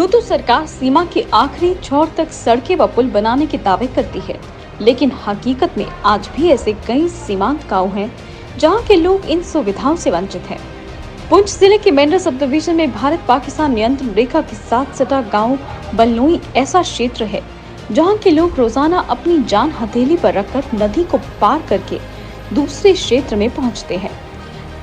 यूं तो सरकार सीमा के आखिरी छोर तक सड़कें व पुल बनाने के दावे करती है, लेकिन हकीकत में आज भी ऐसे कई सीमांत गांव हैं जहां के लोग इन सुविधाओं से वंचित हैं। पुंछ जिले के मेंढर सब डिवीजन में भारत पाकिस्तान नियंत्रण रेखा के साथ सटा गांव बलनोई ऐसा क्षेत्र है जहां के लोग रोजाना अपनी जान हथेली पर रखकर नदी को पार करके दूसरे क्षेत्र में पहुंचते हैं।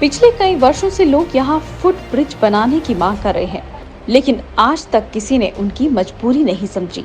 पिछले कई वर्षों से लोग यहां फुट ब्रिज बनाने की मांग कर रहे हैं, लेकिन आज तक किसी ने उनकी मजबूरी नहीं समझी।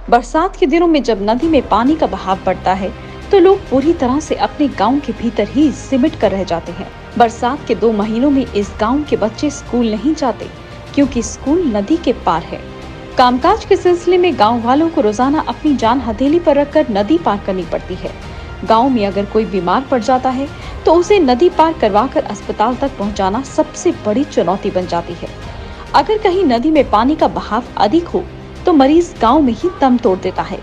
बरसात के दिनों में जब नदी में पानी का बहाव बढ़ता है तो लोग पूरी तरह से अपने गांव के भीतर ही सिमट कर रह जाते हैं। बरसात के 2 महीनों में इस गांव के बच्चे स्कूल नहीं जाते क्योंकि स्कूल नदी के पार है। कामकाज के सिलसिले में गांव वालों को रोजाना अपनी जान हथेली पर रखकर नदी पार करनी पड़ती है। गांव में अगर कोई बीमार पड़ जाता है तो उसे नदी पार करवाकर अस्पताल तक पहुंचाना सबसे बड़ी चुनौती बन जाती है। अगर कहीं नदी में पानी का बहाव अधिक हो तो मरीज गांव में ही दम तोड़ देता है।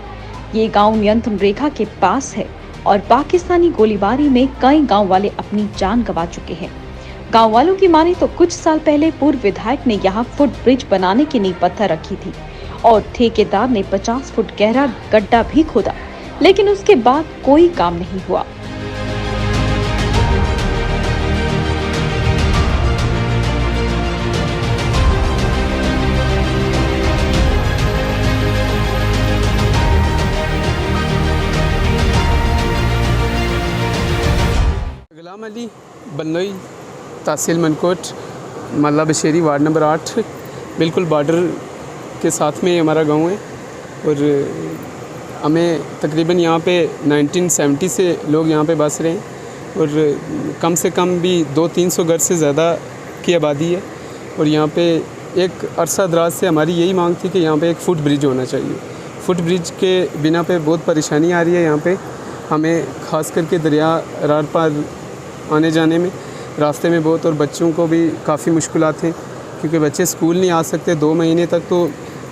ये गांव नियंत्रण रेखा के पास है और पाकिस्तानी गोलीबारी में कई गांव वाले अपनी जान गंवा चुके हैं। गांव वालों की माने तो कुछ साल पहले पूर्व विधायक ने यहाँ फुट ब्रिज बनाने की नींव पत्थर रखी थी और ठेकेदार ने 50 फुट गहरा गड्ढा भी खोदा, लेकिन उसके बाद कोई काम नहीं हुआ। गुलाम अली, बलनोई, तहसील मनकोट, मल्ला बशेरी, वार्ड नंबर 8, बिल्कुल बॉर्डर के साथ में हमारा गांव है। और हमें तकरीबन यहाँ पे 1970 से लोग यहाँ पे बस रहे हैं और कम से कम भी 200-300 घर से ज़्यादा की आबादी है। और यहाँ पे एक अरसा दराज से हमारी यही मांग थी कि यहाँ पे एक फुट ब्रिज होना चाहिए। फुट ब्रिज के बिना पे बहुत परेशानी आ रही है। यहाँ पे हमें ख़ास करके दरिया रार पार आने जाने में रास्ते में बहुत, और बच्चों को भी काफ़ी मुश्किलात हैं क्योंकि बच्चे स्कूल नहीं आ सकते 2 महीने तक। तो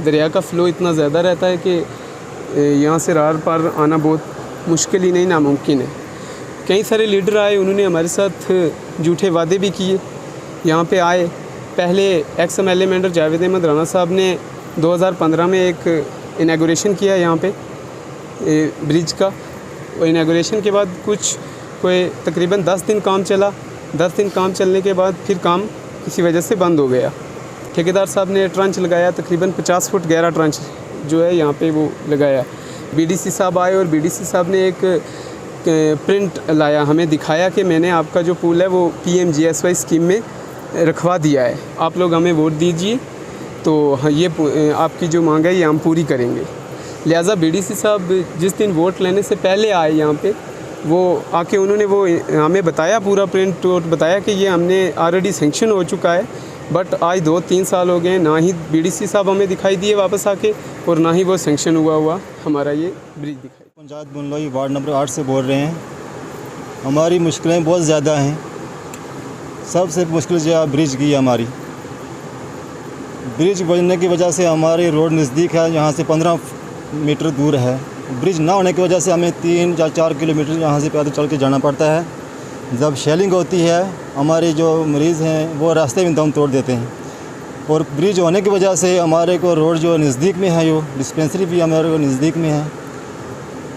दरिया का फ़्लो इतना ज़्यादा रहता है कि यहाँ से रार पार आना बहुत मुश्किल ही नहीं, नामुमकिन है। कई सारे लीडर आए, उन्होंने हमारे साथ झूठे वादे भी किए। यहाँ पे आए, पहले एक्स MLA मेंढर जावेद अहमद राणा साहब ने 2015 में एक इनागुरेशन किया यहाँ पे ब्रिज का। और इनागुरेशन के बाद कोई तकरीबन 10 दिन काम चला। 10 दिन काम चलने के बाद फिर काम किसी वजह से बंद हो गया। ठेकेदार साहब ने ट्रंच लगाया, तकरीबन 50 फुट गहरा ट्रंच जो है यहाँ पे वो लगाया। BDC साहब आए और BDC साहब ने एक प्रिंट लाया, हमें दिखाया कि मैंने आपका जो पुल है वो PMGSY स्कीम में रखवा दिया है, आप लोग हमें वोट दीजिए तो ये आपकी जो मांग है ये हम पूरी करेंगे। लिहाजा BDC साहब जिस दिन वोट लेने से पहले आए यहाँ पे, वो आके उन्होंने वो हमें बताया, पूरा प्रिंट आउट बताया कि ये हमने ऑलरेडी सेंक्शन हो चुका है। बट आज 2-3 साल हो गए, ना ही BDC साहब हमें दिखाई दिए वापस आके और ना ही वो सेंक्शन हुआ हमारा ये ब्रिज दिखाई। पंचायत बलनोई वार्ड नंबर 8 से बोल रहे हैं। हमारी मुश्किलें बहुत ज़्यादा हैं। सबसे मुश्किल जो है ब्रिज की, हमारी ब्रिज बनने की वजह से हमारी रोड नज़दीक है, यहाँ से 15 मीटर दूर है। ब्रिज ना होने की वजह से हमें 3 या 4 किलोमीटर यहाँ से पैदल चल के जाना पड़ता है। जब शेलिंग होती है, हमारे जो मरीज़ हैं वो रास्ते में दम तोड़ देते हैं। और ब्रिज होने की वजह से हमारे को रोड जो नज़दीक में है, वो डिस्पेंसरी भी हमारे को नज़दीक में है।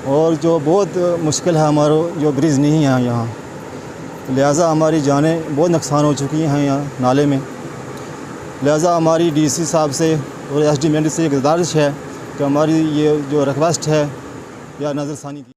और जो बहुत मुश्किल है, हमारा जो ब्रिज नहीं है यहाँ, लिहाजा हमारी जानें बहुत नुकसान हो चुकी हैं यहाँ नाले में। लिहाजा हमारी DC साहब से और SD मेंढर से एक गुजारिश है कि हमारी ये जो रिक्वेस्ट है या नज़रसानी की।